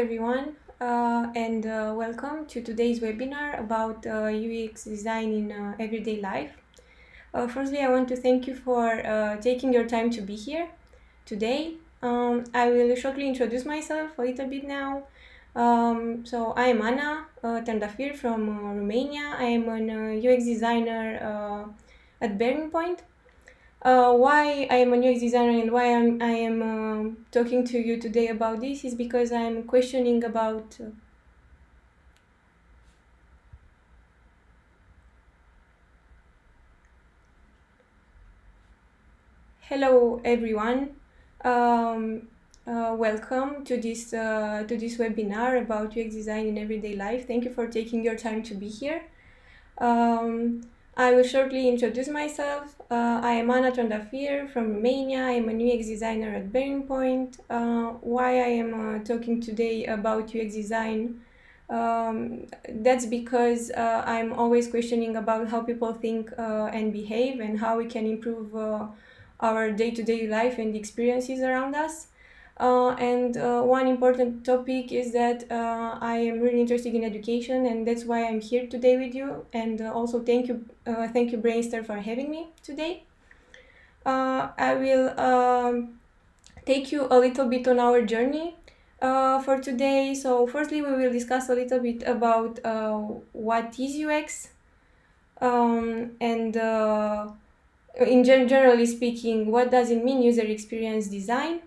everyone, and welcome to today's webinar about UX design in everyday life. Firstly, I want to thank you for taking your time to be here today. I will shortly introduce myself a little bit now. So I am Ana Tandafir from Romania. I am an UX designer at Bearing Point. Why I am a UX designer and why I am talking to you today about this is because I'm questioning about hello everyone. Um, Welcome to this webinar about UX design in everyday life. Thank you for taking your time to be here. I will shortly introduce myself. I am Ana Trandafir from Romania. I am a UX designer at Bearing Point. Why I am talking today about UX design? That's because I'm always questioning about how people think and behave and how we can improve our day-to-day life and experiences around us. And one important topic is that I am really interested in education, and that's why I'm here today with you. And also thank you Brainstar, for having me today. I will take you a little bit on our journey for today. So firstly, we will discuss a little bit about what is UX, and generally speaking, what does it mean, user experience design.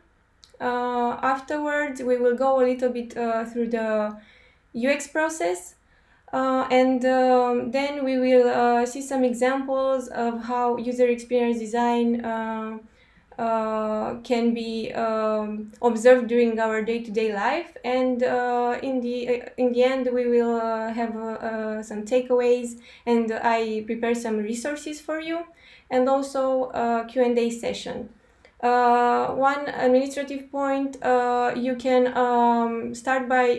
Afterwards, we will go a little bit through the UX process, and then we will see some examples of how user experience design can be observed during our day-to-day life, and in the end we will have some takeaways, and I prepare some resources for you, and also a Q&A session. One administrative point, you can start by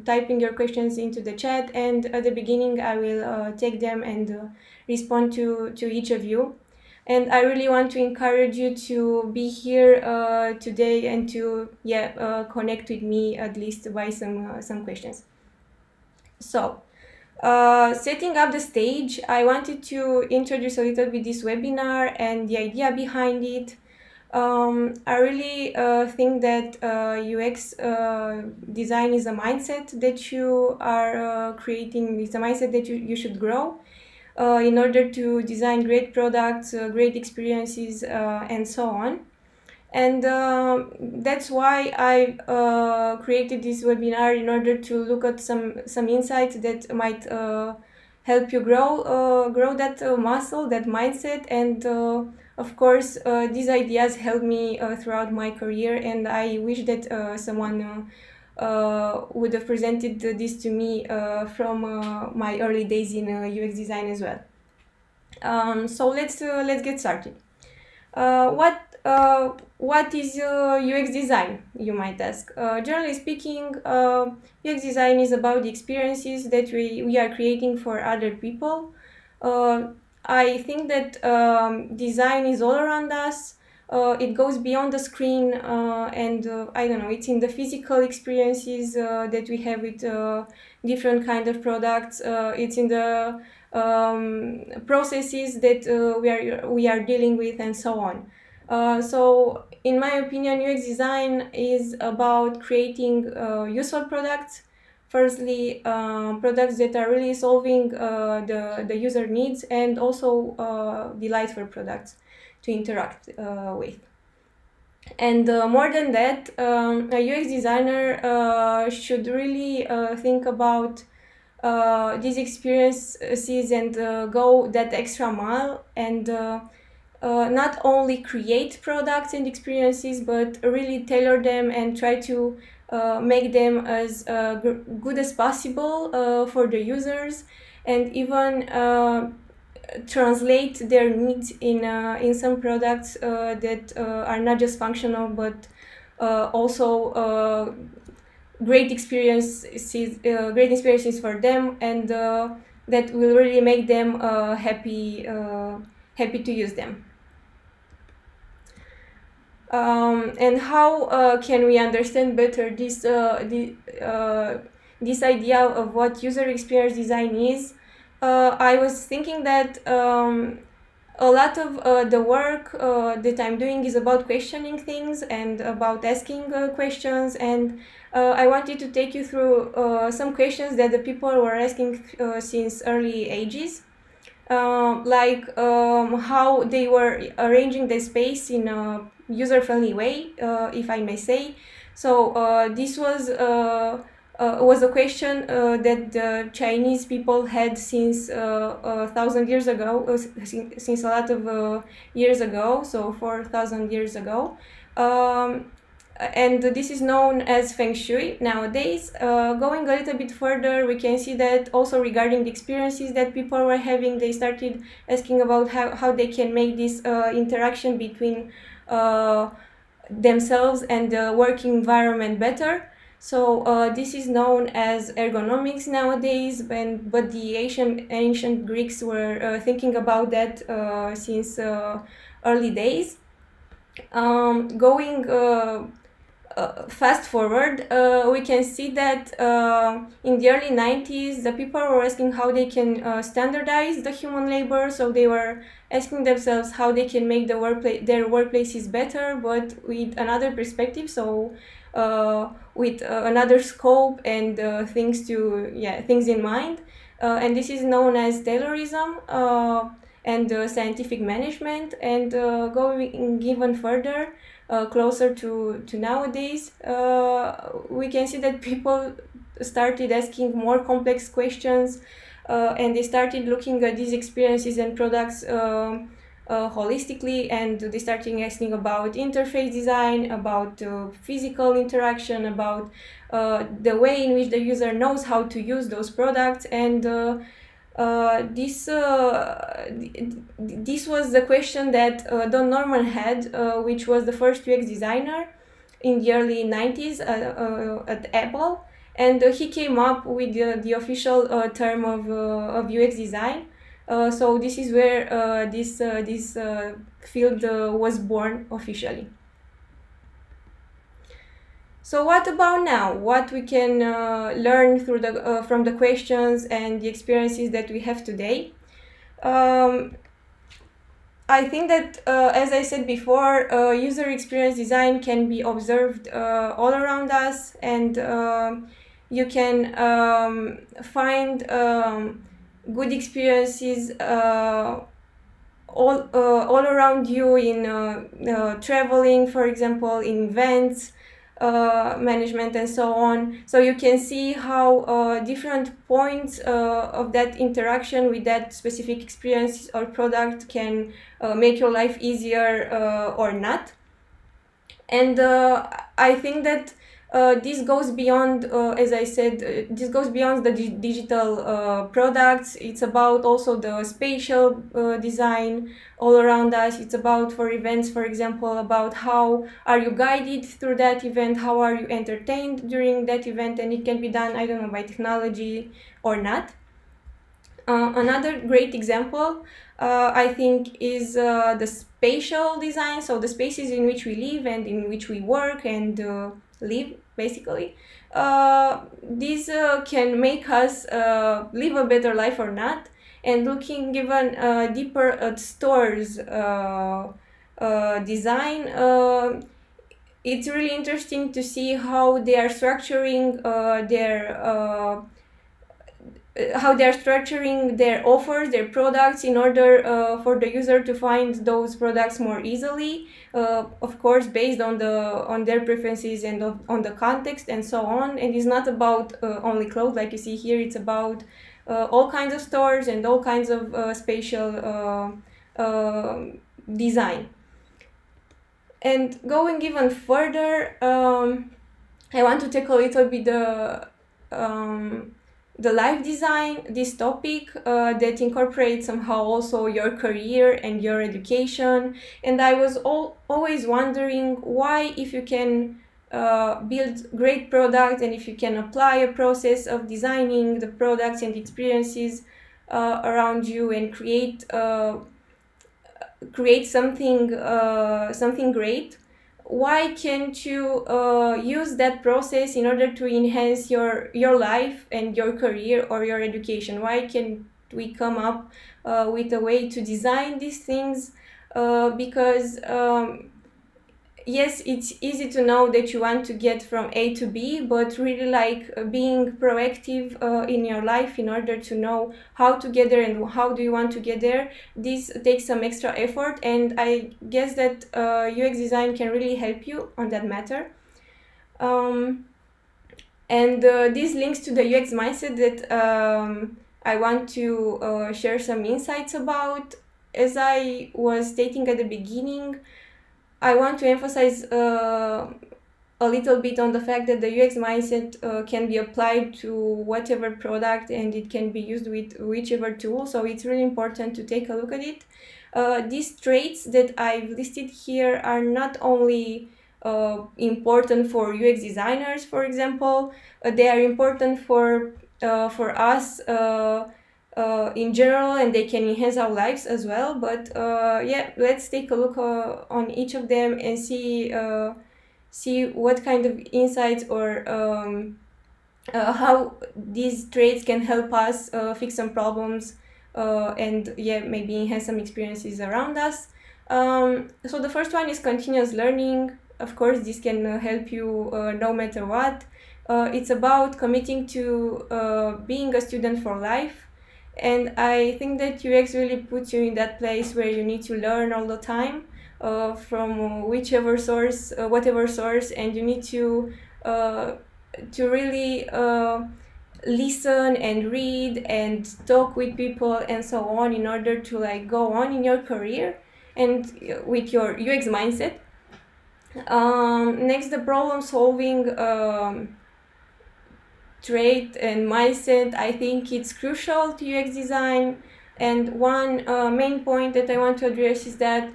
typing your questions into the chat, and at the beginning I will take them and respond to each of you. And I really want to encourage you to be here today and to connect with me at least by some questions. So, setting up the stage, I wanted to introduce a little bit this webinar and the idea behind it. I really think that UX design is a mindset that you are creating. It's a mindset that you should grow in order to design great products, great experiences, and so on. And that's why I created this webinar, in order to look at some insights that might help you grow that muscle, that mindset. And of course, these ideas helped me throughout my career, and I wish that someone would have presented this to me from my early days in UX design as well. So let's get started. What is UX design, you might ask? Generally speaking, UX design is about the experiences that we are creating for other people. I think that design is all around us. It goes beyond the screen, and I don't know, it's in the physical experiences that we have with different kind of products. It's in the processes that we are dealing with, and so on. So in my opinion, UX design is about creating useful products. Firstly, products that are really solving the user needs, and also delightful products to interact with. And more than that, a UX designer should really think about these experiences and go that extra mile, and not only create products and experiences, but really tailor them and try to make them as good as possible for the users, and even translate their needs in some products that are not just functional, but also great experiences for them, and that will really make them happy to use them. and how can we understand better this idea of what user experience design is. I was thinking that a lot of the work that I'm doing is about questioning things and about asking questions, and I wanted to take you through some questions that the people were asking since early ages, like how they were arranging the space in a user-friendly way, if I may say. So this was a question that the Chinese people had since 1,000 years ago, since a lot of years ago, so 4,000 years ago. And this is known as Feng Shui nowadays. Going a little bit further, we can see that also regarding the experiences that people were having, they started asking about how they can make this interaction between themselves and the working environment better. So this is known as ergonomics nowadays, but the ancient Greeks were thinking about that since early days. Going fast forward, we can see that in the early 90s, the people were asking how they can standardize the human labor. So they were asking themselves how they can make their workplaces better, but with another perspective. So with another scope and things in mind. And this is known as Taylorism and scientific management. And going even further, closer to nowadays, we can see that people started asking more complex questions, and they started looking at these experiences and products holistically, and they started asking about interface design, about physical interaction, about the way in which the user knows how to use those products. And this was the question that Don Norman had, which was the first UX designer in the early 90s at Apple, and he came up with the official term of UX design. So this is where this field was born officially. So what about now? What we can learn through from the questions and the experiences that we have today? I think that, as I said before, user experience design can be observed all around us, and you can find good experiences all around you in traveling, for example, in events, management, and so on. So you can see how different points of that interaction with that specific experience or product can make your life easier or not. And I think that this goes beyond, as I said, this goes beyond the digital products. It's about also the spatial design all around us. It's about, for events, for example, about how are you guided through that event, how are you entertained during that event, and it can be done, I don't know, by technology or not. Another great example, I think, is the spatial design, so the spaces in which we live and in which we work and live, basically. These can make us live a better life or not. And looking even deeper at stores design, it's really interesting to see how they are structuring their offers, their products, in order for the user to find those products more easily, of course based on their preferences and on the context and so on. And it's not about only clothes, like you see here. It's about all kinds of stores and all kinds of spatial design. And going even further, I want to take a little bit the life design, this topic that incorporates somehow also your career and your education. And I was always wondering why, if you can build great products and if you can apply a process of designing the products and experiences around you and create something great, why can't you use that process in order to enhance your life and your career or your education? Why can't we come up with a way to design these things? Because yes, it's easy to know that you want to get from A to B, but really like being proactive in your life in order to know how to get there and how do you want to get there, this takes some extra effort, and I guess that UX design can really help you on that matter. And this links to the UX mindset that I want to share some insights about. As I was stating at the beginning, I want to emphasize a little bit on the fact that the UX mindset can be applied to whatever product, and it can be used with whichever tool. So it's really important to take a look at it. These traits that I've listed here are not only important for UX designers, for example, they are important for us in general, and they can enhance our lives as well. But yeah, let's take a look on each of them and see what kind of insights or how these traits can help us fix some problems and yeah, maybe enhance some experiences around us. So the first one is continuous learning. Of course, this can help you no matter what. It's about committing to being a student for life. And I think that UX really puts you in that place where you need to learn all the time from whichever source, whatever source, and you need to really listen and read and talk with people and so on in order to like go on in your career and with your UX mindset. Next, the problem solving trait and mindset, I think it's crucial to UX design. And one main point that I want to address is that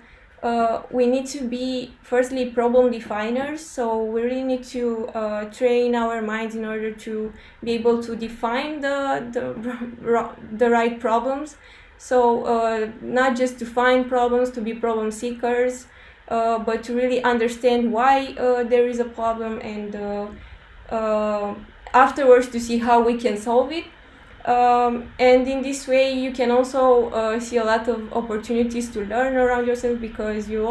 we need to be firstly problem definers. So we really need to train our minds in order to be able to define the right problems. So not just to find problems, to be problem seekers, but to really understand why there is a problem, and afterwards to see how we can solve it. And in this way you can also see a lot of opportunities to learn around yourself, because you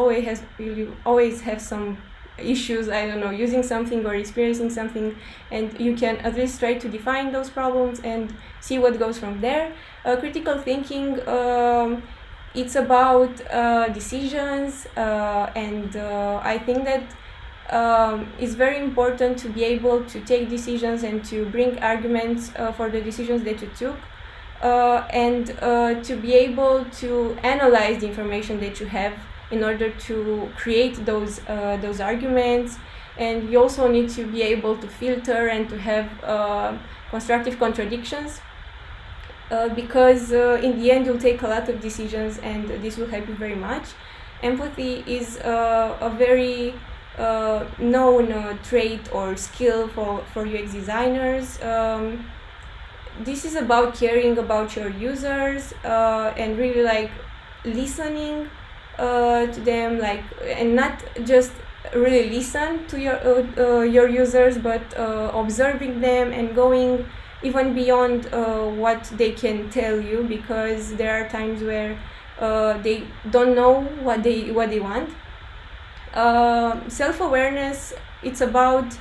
always have some issues, I don't know, using something or experiencing something, and you can at least try to define those problems and see what goes from there. Critical thinking, it's about decisions, and I think that it's very important to be able to take decisions and to bring arguments for the decisions that you took, and to be able to analyze the information that you have in order to create those arguments. And you also need to be able to filter and to have constructive contradictions, because in the end you'll take a lot of decisions, and this will help you very much. Empathy is a very known trait or skill for UX designers. This is about caring about your users and really like listening to them, like, and not just really listen to your users, but observing them and going even beyond what they can tell you, because there are times where they don't know what they want. Self-awareness, it's about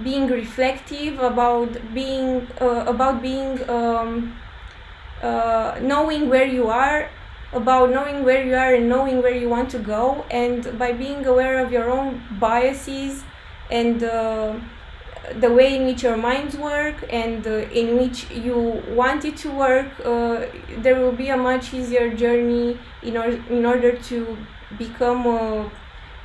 being reflective, about being knowing where you are, and knowing where you want to go, and by being aware of your own biases and the way in which your minds work and in which you want it to work, there will be a much easier journey in order to become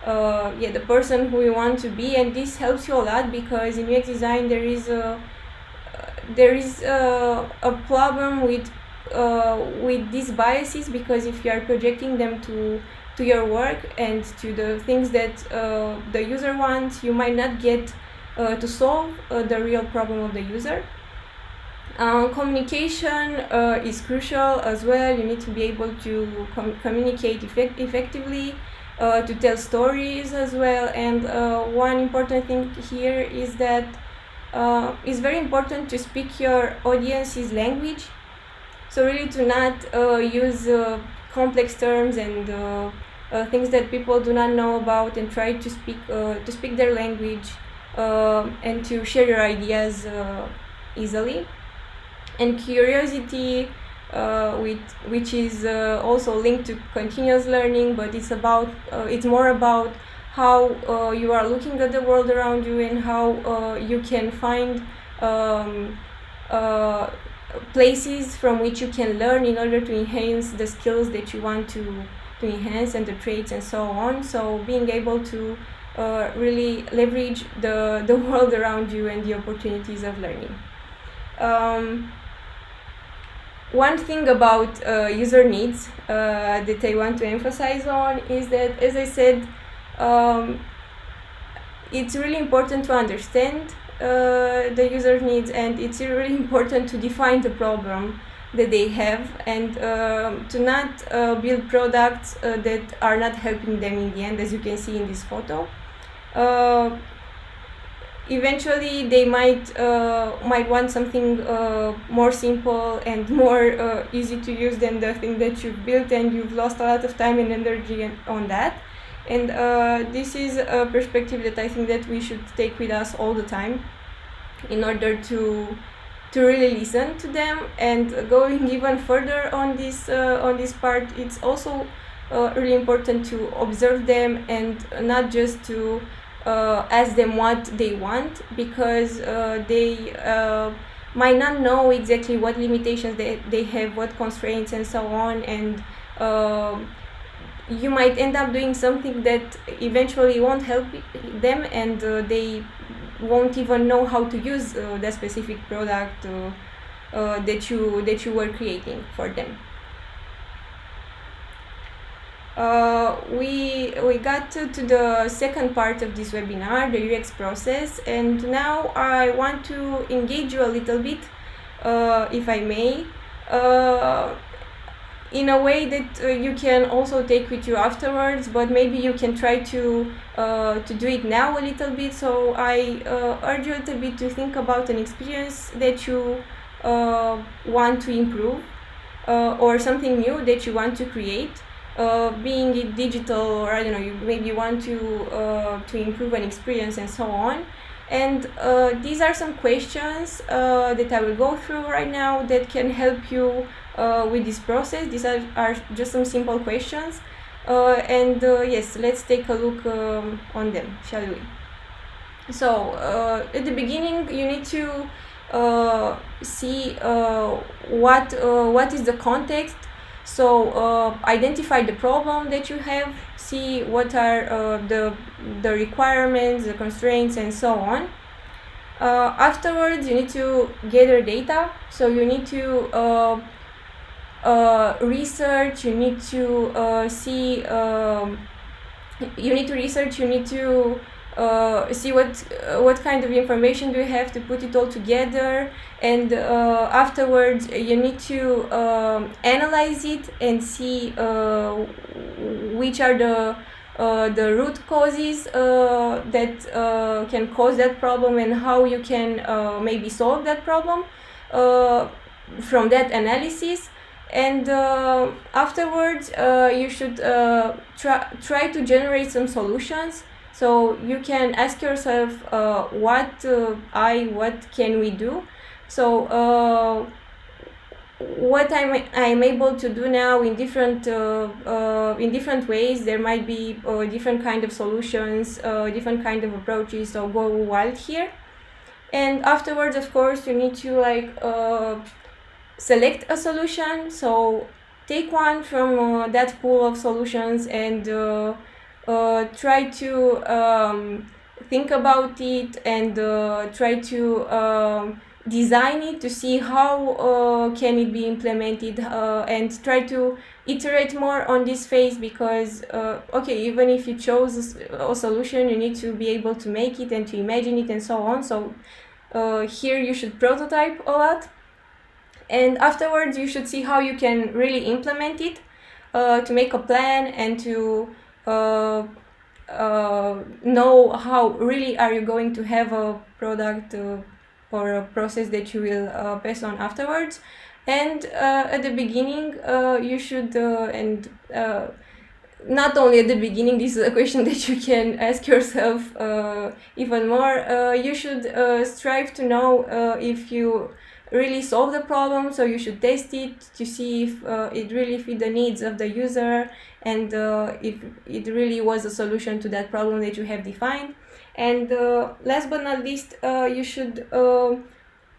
the person who you want to be. And this helps you a lot, because in UX design there is a problem with these biases, because if you are projecting them to your work and to the things that the user wants, you might not get to solve the real problem of the user. Communication is crucial as well. You need to be able to communicate effectively. to tell stories as well. And one important thing here is that it's very important to speak your audience's language. So really to not use complex terms and things that people do not know about, and try to speak their language and to share your ideas easily. And curiosity, which is also linked to continuous learning, but it's more about how you are looking at the world around you, and how you can find places from which you can learn in order to enhance the skills that you want to enhance, and the traits and so on. So being able to really leverage the world around you and the opportunities of learning. One thing about user needs that I want to emphasize on is that, as I said, it's really important to understand the user needs, and it's really important to define the problem that they have, and to not build products that are not helping them in the end, as you can see in this photo. Eventually they might want something more simple and more easy to use than the thing that you've built, and you've lost a lot of time and energy on that. And this is a perspective that I think that we should take with us all the time, in order to really listen to them. And going even further on this part, it's also really important to observe them, and not just to ask them what they want, because they might not know exactly what limitations they have, what constraints and so on, and you might end up doing something that eventually won't help them, and they won't even know how to use the specific product that you were creating for them. We got to the second part of this webinar, the UX process, and now I want to engage you a little bit, if I may, in a way that you can also take with you afterwards, but maybe you can try to do it now a little bit. So I urge you a little bit to think about an experience that you want to improve, or something new that you want to create. Being it digital, or I don't know, you maybe want to improve an experience and so on. And these are some questions that I will go through right now that can help you with this process. These are just some simple questions, and yes, let's take a look on them, shall we? So at the beginning, you need to see what is the context. So identify the problem that you have, see what are the requirements, the constraints, and so on. Afterwards, you need to gather data. So you need to research, you need to see, you need to research, you need to see what kind of information do you have to put it all together, and afterwards you need to analyze it and see which are the root causes that can cause that problem, and how you can maybe solve that problem from that analysis. And afterwards you should try to generate some solutions. So you can ask yourself, what can we do? So what I'm able to do now in different ways. There might be different kind of solutions, different kind of approaches. So go wild here. And afterwards, of course, you need to select a solution. So take one from that pool of solutions, and try to think about it, and try to design it to see how can it be implemented, and try to iterate more on this phase, because okay, even if you chose a solution, you need to be able to make it and to imagine it and so on. So here you should prototype a lot, and afterwards you should see how you can really implement it, to make a plan, and to know how really are you going to have a product or a process that you will pass on afterwards. And at the beginning, you should not only at the beginning, this is a question that you can ask yourself even more. You should strive to know if you really solve the problem, so you should test it to see if it really fit the needs of the user, and if it really was a solution to that problem that you have defined. And last but not least, you should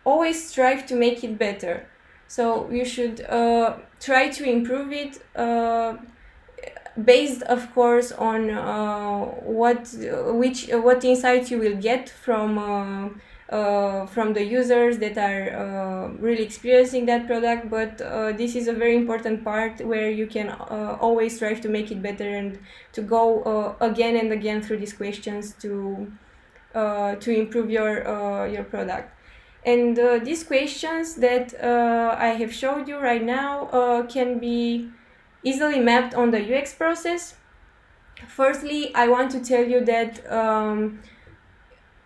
always strive to make it better. So you should try to improve it, based of course on what insights you will get from the users that are really experiencing that product. But this is a very important part where you can always strive to make it better, and to go again and again through these questions to improve your product. And these questions that I have showed you right now can be easily mapped on the UX process. Firstly, I want to tell you that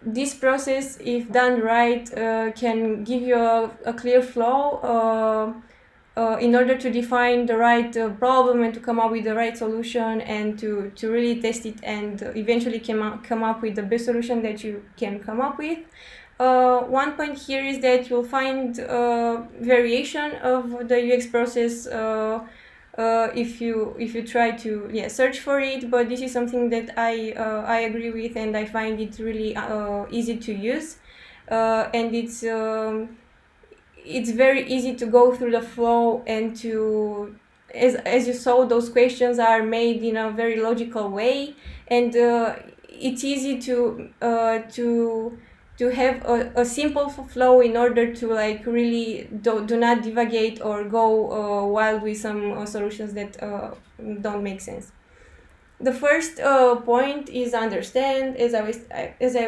this process, if done right, can give you a clear flow in order to define the right problem and to come up with the right solution, and to really test it, and eventually come up with the best solution that you can come up with. One point here is that you'll find variation of the UX process if you try to search for it, but this is something that I agree with, and I find it really easy to use, and it's very easy to go through the flow, and to, as you saw, those questions are made in a very logical way, and it's easy to have a simple flow in order to really do not divagate or go wild with some solutions that don't make sense. The first point is understand, as I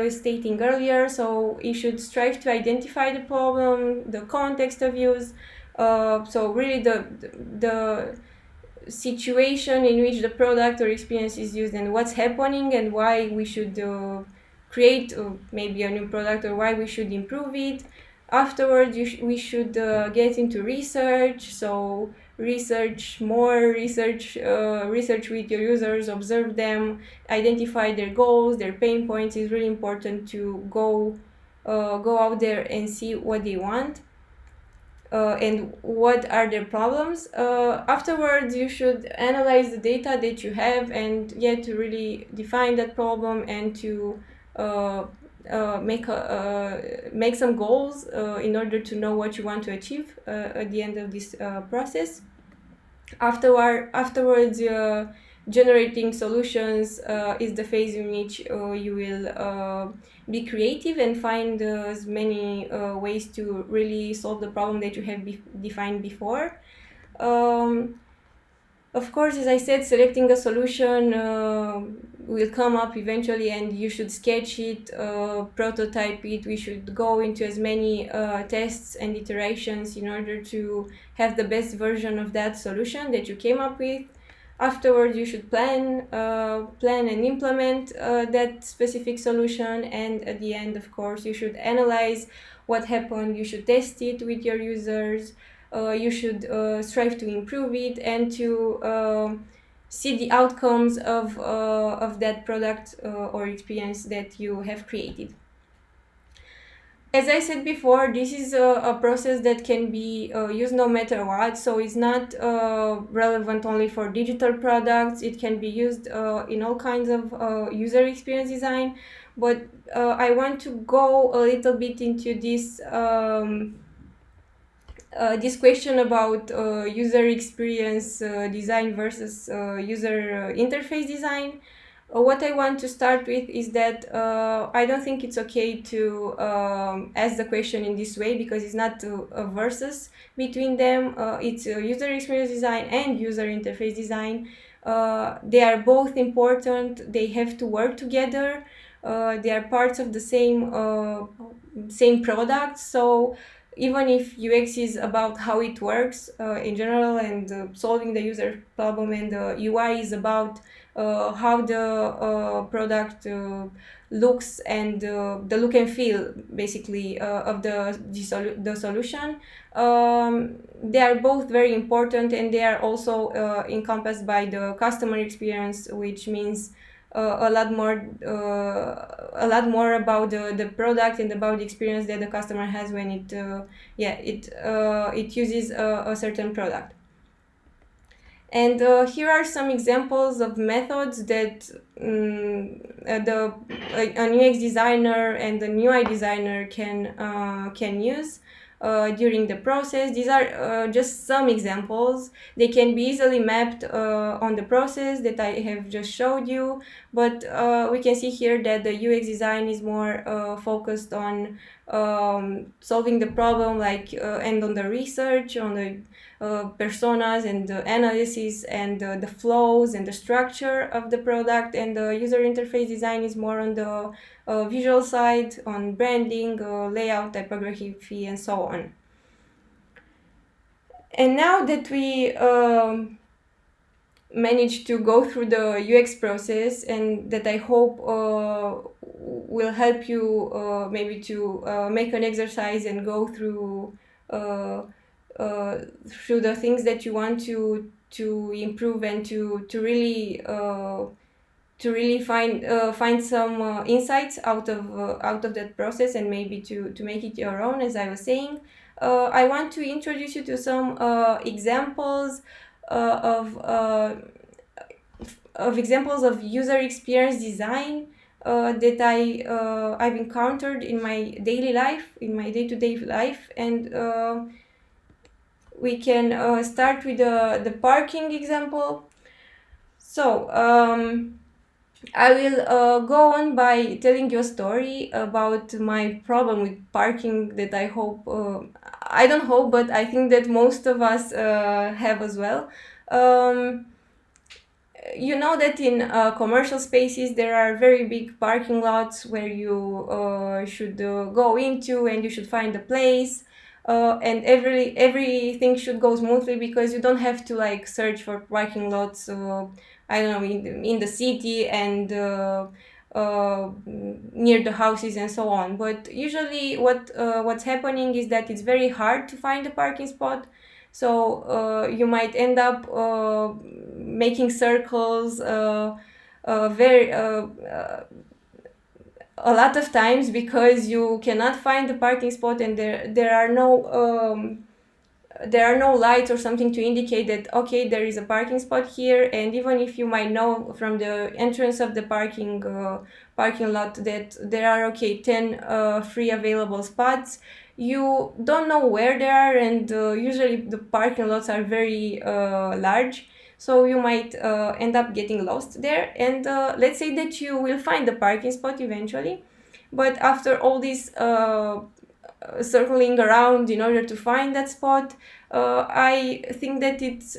was stating earlier. So you should strive to identify the problem, the context of use. So really the situation in which the product or experience is used, and what's happening, and why we should create maybe a new product, or why we should improve it. Afterwards, we should get into research. So research with your users, observe them, identify their goals, their pain points. Is really important to go out there and see what they want and what are their problems. Afterwards, you should analyze the data that you have, and to really define that problem, and to make some goals in order to know what you want to achieve at the end of this process. Afterwards, generating solutions is the phase in which you will be creative and find as many ways to really solve the problem that you have defined before. Of course, as I said, selecting a solution will come up eventually, and you should sketch it, prototype it. We should go into as many tests and iterations in order to have the best version of that solution that you came up with. Afterwards, you should plan and implement that specific solution, and at the end, of course, you should analyze what happened. You should test it with your users. You should strive to improve it, and to see the outcomes of that product or experience that you have created. As I said before, this is a process that can be used no matter what, so it's not relevant only for digital products. It can be used in all kinds of user experience design, but I want to go a little bit into this this question about user experience design versus user interface design. What I want to start with is that I don't think it's okay to ask the question in this way, because it's not a versus between them. It's user experience design and user interface design. They are both important. They have to work together. They are parts of the same product. So even if UX is about how it works in general, and solving the user problem, and the UI is about how the product looks, and the look and feel basically of the solution. They are both very important, and they are also encompassed by the customer experience, which means a lot more about the product and about the experience that the customer has when it uses a certain product. And here are some examples of methods that an UX designer and an UI designer can use during the process. These are just some examples. They can be easily mapped on the process that I have just showed you, but we can see here that the UX design is more focused on solving the problem, and on the research, on the personas and the analysis and the flows and the structure of the product. And the user interface design is more on the visual side, on branding, layout, typography, and so on. And now that we managed to go through the UX process, and that I hope will help you maybe to make an exercise and go through the things that you want to improve, and to really find some insights out of that process, and maybe to make it your own, as I was saying. I want to introduce you to some examples of examples of user experience design that I've encountered in my daily life, in my day-to-day life. And we can start with the parking example. So I will go on by telling you a story about my problem with parking that I hope, I don't hope, but I think that most of us have as well. You know that in commercial spaces there are very big parking lots where you should go into, and you should find a place. And everything should go smoothly, because you don't have to search for parking lots, I don't know, in the city and near the houses and so on. But usually what's happening is that it's very hard to find a parking spot. So you might end up making circles a lot of times, because you cannot find the parking spot, and there are no lights or something to indicate that, okay, there is a parking spot here. And even if you might know from the entrance of the parking lot that there are 10 free available spots, you don't know where they are, and usually the parking lots are very large. So you might end up getting lost there. And let's say that you will find the parking spot eventually, but after all this circling around in order to find that spot, I think that it's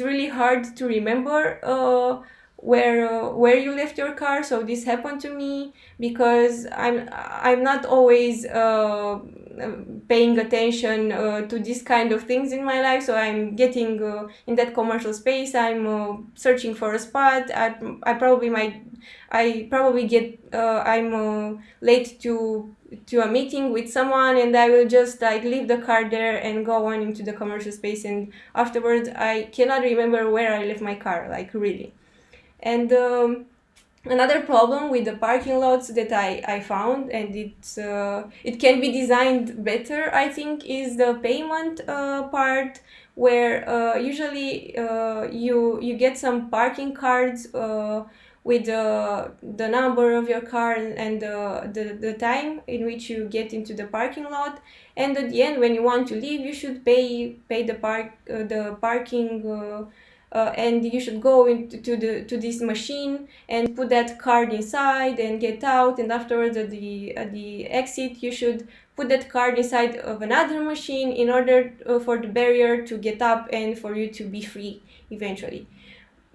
really hard to remember where you left your car. So this happened to me because I'm not always paying attention to this kind of things in my life. So I'm getting in that commercial space, I'm searching for a spot. I'm late to a meeting with someone, and I will just leave the car there and go on into the commercial space, and afterwards I cannot remember where I left my car, really. And another problem with the parking lots that I found, and it can be designed better, I think, is the payment part, where usually you get some parking cards with the number of your car and the time in which you get into the parking lot. And at the end, when you want to leave, you should pay the parking, and you should go to this machine and put that card inside and get out. And afterwards, at the exit, you should put that card inside of another machine in order for the barrier to get up and for you to be free eventually.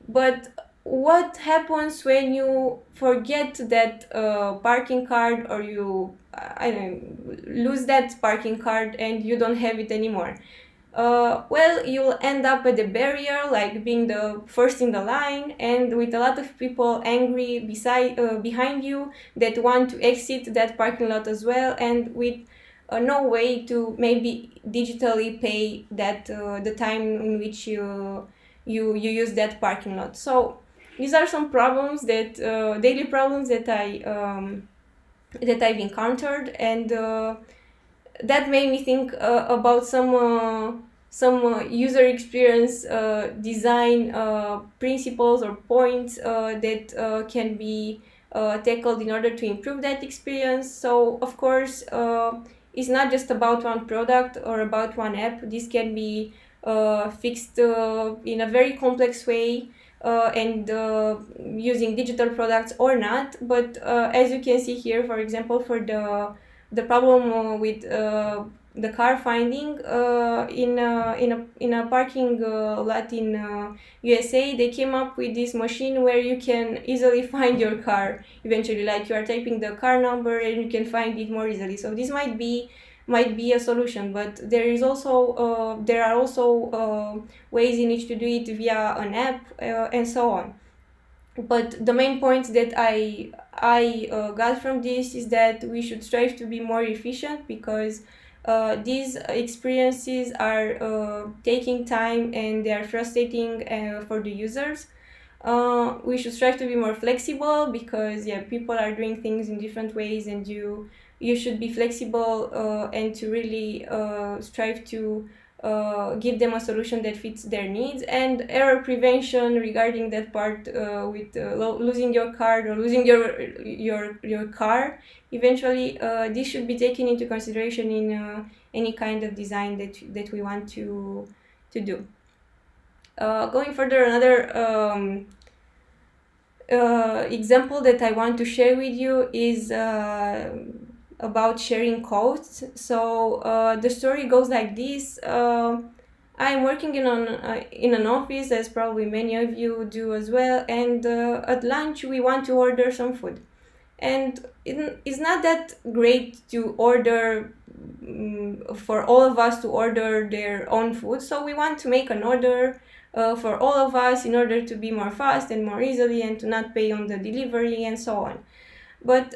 But what happens when you forget that parking card, or you lose that parking card and you don't have it anymore? well, you'll end up at the barrier, like being the first in the line, and with a lot of people angry behind you that want to exit that parking lot as well, and with no way to maybe digitally pay that the time in which you use that parking lot. So these are some problems that daily problems that I've encountered, and that made me think about some user experience design principles or points that can be tackled in order to improve that experience. So of course, it's not just about one product or about one app. This can be fixed in a very complex way, and using digital products or not. But as you can see here, for example, for the problem with the car finding in a parking lot in USA, they came up with this machine where you can easily find your car eventually. Like, you are typing the car number and you can find it more easily. So this might be a solution, but there are also ways in which to do it via an app and so on. But the main point that I got from this is that we should strive to be more efficient, because these experiences are taking time and they are frustrating for the users. We should strive to be more flexible, because people are doing things in different ways, and you should be flexible and to really strive to give them a solution that fits their needs. And error prevention regarding that part, with losing your card or losing your car eventually, this should be taken into consideration in any kind of design that we want to do. Going further, another example that I want to share with you is about sharing codes. So the story goes like this. I'm working in an office, as probably many of you do as well, and at lunch we want to order some food. And it's not that great to order for all of us to order their own food, so we want to make an order for all of us in order to be more fast and more easily, and to not pay on the delivery and so on. But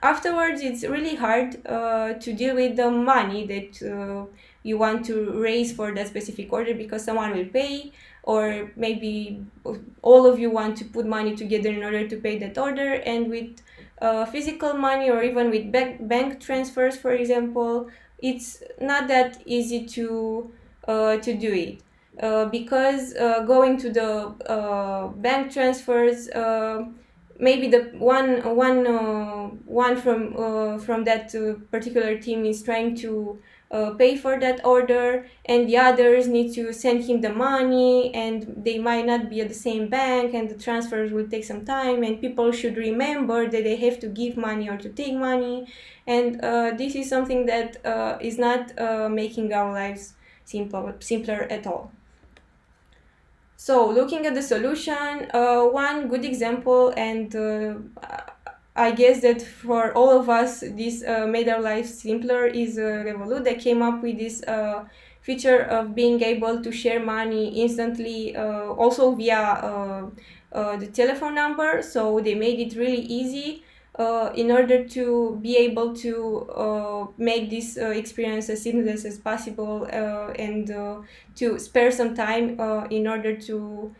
afterwards, it's really hard to deal with the money that you want to raise for that specific order, because someone will pay, or maybe all of you want to put money together in order to pay that order. And with physical money, or even with bank transfers, for example, it's not that easy to do it. Because going to the bank transfers, maybe the one from that particular team is trying to pay for that order, and the others need to send him the money, and they might not be at the same bank, and the transfers will take some time, and people should remember that they have to give money or to take money. And this is something that is not making our lives simpler at all. So looking at the solution, one good example, and I guess that for all of us this made our lives simpler, is Revolut, that came up with this feature of being able to share money instantly, also via the telephone number. So they made it really easy in order to be able to make this experience as seamless as possible, and to spare some time in order to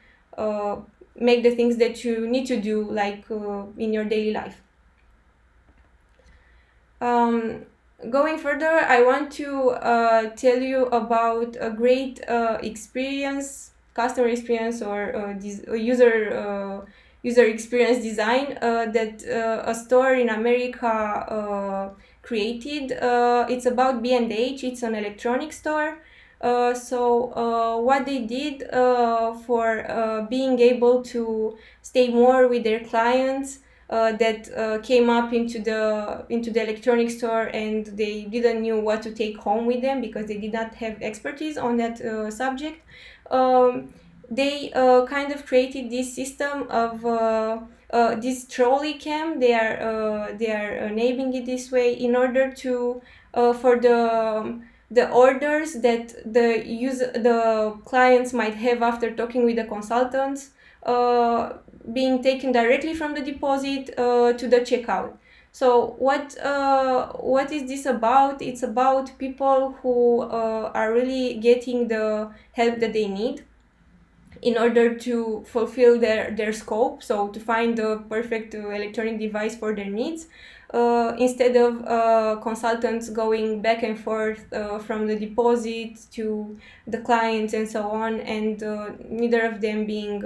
make the things that you need to do, like in your daily life. Going further, I want to tell you about a great customer experience, or user experience design that a store in America created. It's about B&H. It's an electronics store. So what they did for being able to stay more with their clients that came up into the electronics store, and they didn't know what to take home with them because they did not have expertise on that subject. They kind of created this system of this trolley cam. They are naming it this way in order to for the orders that the clients might have after talking with the consultants being taken directly from the deposit to the checkout. So what is this about? It's about people who are really getting the help that they need in order to fulfill their scope, so to find the perfect electronic device for their needs, instead of consultants going back and forth from the deposit to the clients and so on, and neither of them being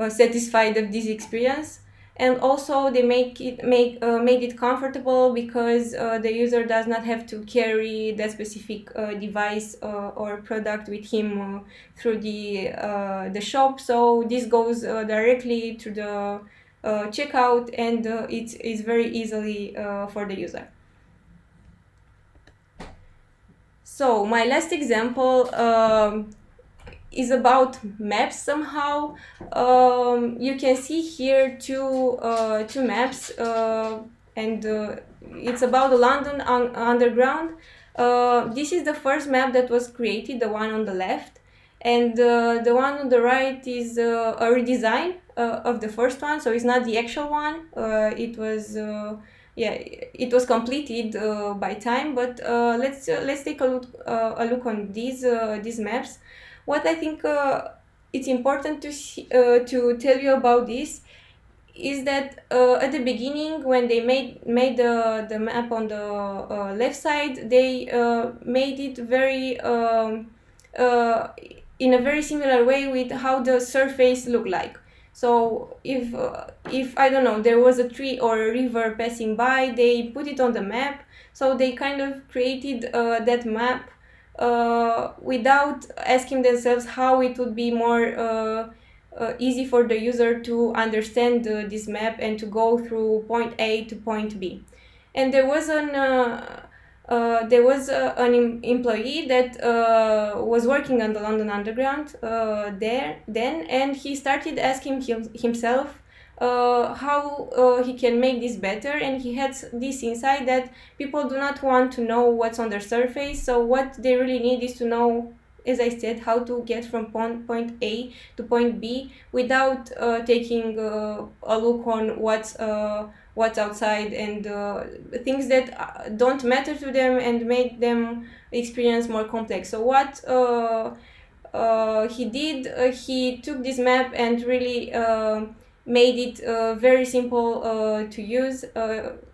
satisfied of this experience. And also they made it comfortable because the user does not have to carry that specific device or product with him through the shop. So this goes directly to the checkout, and it's very easily for the user. So my last example is about maps somehow. You can see here two maps, and it's about the London Underground. This is the first map that was created, the one on the left, and the one on the right is a redesign of the first one, so it's not the actual one. It was completed by time, but let's take a look on these maps. What I think it's important to tell you about this is that at the beginning, when they made the map on the left side, they made it very in a very similar way with how the surface looked like. So if I don't know, there was a tree or a river passing by, they put it on the map. So they kind of created that map without asking themselves how it would be more easy for the user to understand this map and to go through point A to point B. And there was an employee that was working on the London Underground then, and he started asking himself how he can make this better, and he had this insight that people do not want to know what's on their surface. So what they really need is to know, as I said, how to get from point A to point B without taking a look on what's outside, and things that don't matter to them and make them experience more complex. So what he did, he took this map and really made it very simple to use,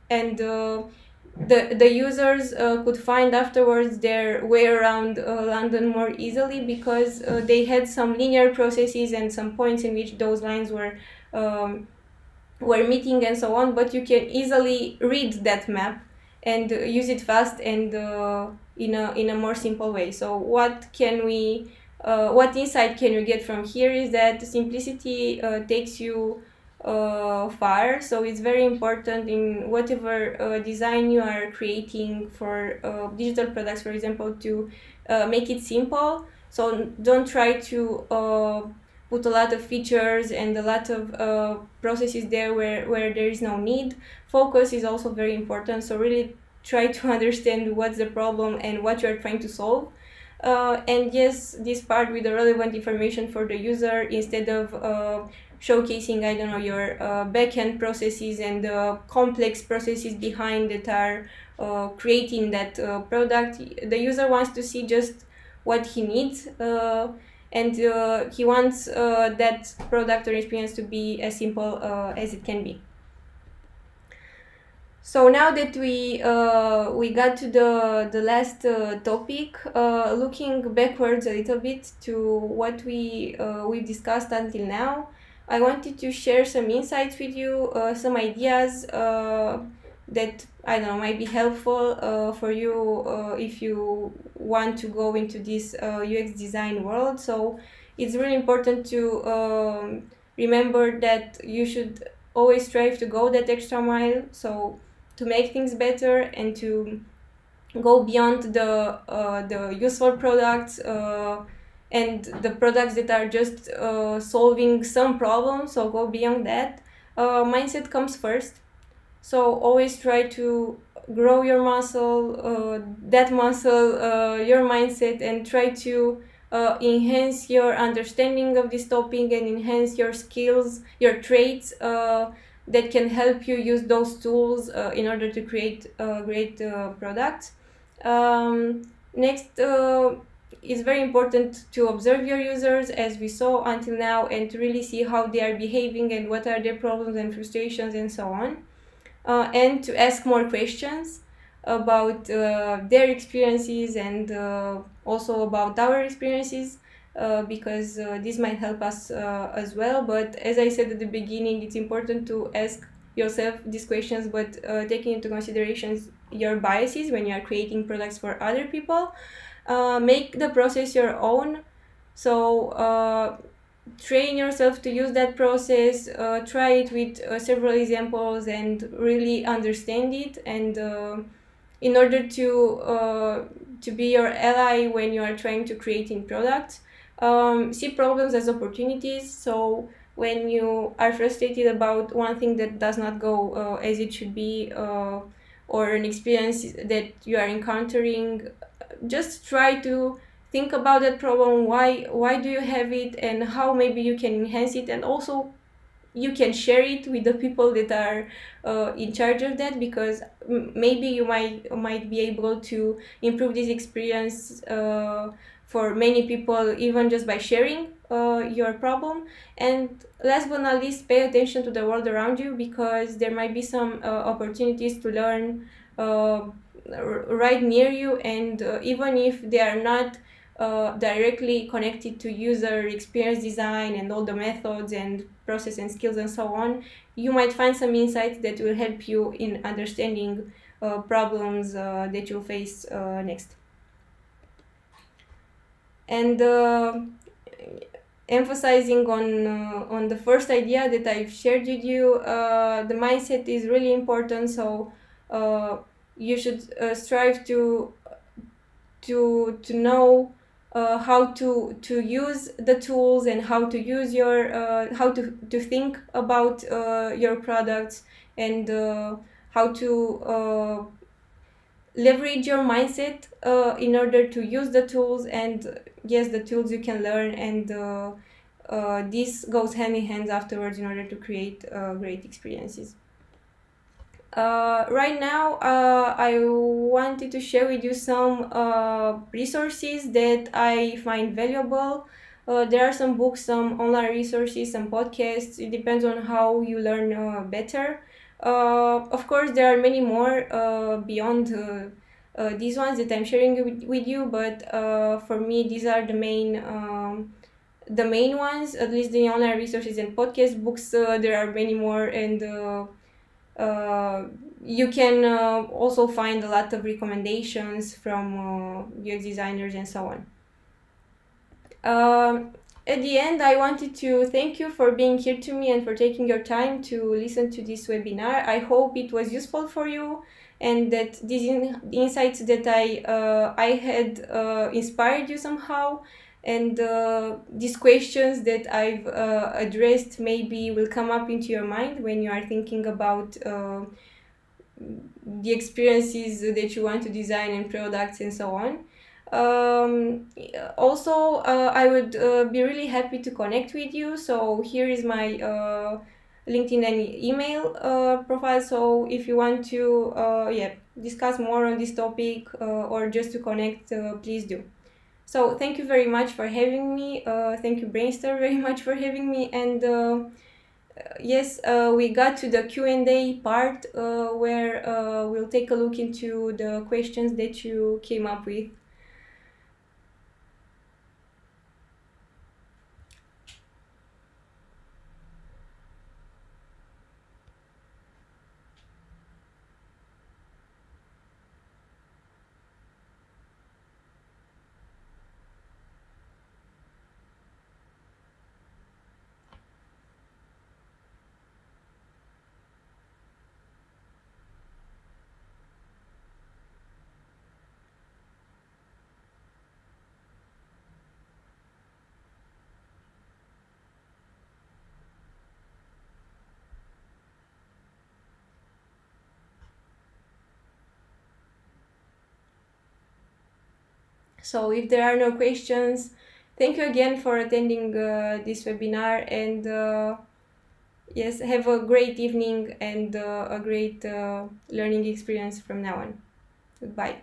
and the users could find afterwards their way around London more easily, because they had some linear processes and some points in which those lines were meeting and so on, but you can easily read that map and use it fast and in a more simple way. So what insight can you get from here is that simplicity takes you far. So it's very important in whatever design you are creating for digital products, for example, to make it simple. So don't try to put a lot of features and a lot of processes there where there is no need. Focus is also very important, so really try to understand what's the problem and what you're trying to solve. And yes, this part with the relevant information for the user, instead of showcasing, I don't know, your backend processes and complex processes behind that are creating that product. The user wants to see just what he needs, and he wants that product or experience to be as simple as it can be. So now that we got to the last topic, looking backwards a little bit to what we've discussed until now, I wanted to share some insights with you, some ideas that, I don't know, might be helpful for you if you want to go into this UX design world. So it's really important to remember that you should always strive to go that extra mile, so to make things better and to go beyond the useful products and the products that are just solving some problem. So go beyond that. Mindset comes first. So always try to grow your muscle, that muscle, your mindset, and try to enhance your understanding of this topic and enhance your skills, your traits that can help you use those tools in order to create great products. Next, it's very important to observe your users as we saw until now, and to really see how they are behaving and what are their problems and frustrations and so on, and to ask more questions about their experiences and also about our experiences, because this might help us as well. But as I said at the beginning, it's important to ask yourself these questions, but taking into considerations your biases when you are creating products for other people. Make the process your own. So train yourself to use that process, try it with several examples and really understand it, and in order to be your ally when you are trying to create in products, see problems as opportunities. So when you are frustrated about one thing that does not go as it should be, or an experience that you are encountering, just try to think about that problem. Why do you have it, and how maybe you can enhance it, and also you can share it with the people that are in charge of that, because maybe you might be able to improve this experience for many people, even just by sharing your problem. And last but not least, pay attention to the world around you, because there might be some opportunities to learn right near you, and even if they are not directly connected to user experience design and all the methods and process and skills and so on, you might find some insights that will help you in understanding problems that you'll face next. And emphasizing on the first idea that I've shared with you, the mindset is really important. So you should strive to know how to use the tools, and how to use your how to think about your products, and how to leverage your mindset in order to use the tools. And yes, the tools you can learn, and this goes hand in hand afterwards in order to create great experiences. Right now, I wanted to share with you some resources that I find valuable. There are some books, some online resources, some podcasts. It depends on how you learn better. Of course, there are many more beyond these ones that I'm sharing with you, but for me, these are the main ones, at least the online resources and podcast books. There are many more, and uh, you can also find a lot of recommendations from UX designers and so on. At the end, I wanted to thank you for being here to me and for taking your time to listen to this webinar. I hope it was useful for you, and that these insights that I had inspired you somehow, and these questions that I've addressed maybe will come up into your mind when you are thinking about the experiences that you want to design and products and so on. Also, I would be really happy to connect with you. So here is my LinkedIn and email profile. So if you want to discuss more on this topic or just to connect, please do. So thank you very much for having me. Thank you, Brainstorm, very much for having me. And yes, we got to the Q&A part where we'll take a look into the questions that you came up with. So if there are no questions, thank you again for attending this webinar, and yes, have a great evening and a great learning experience from now on. Goodbye.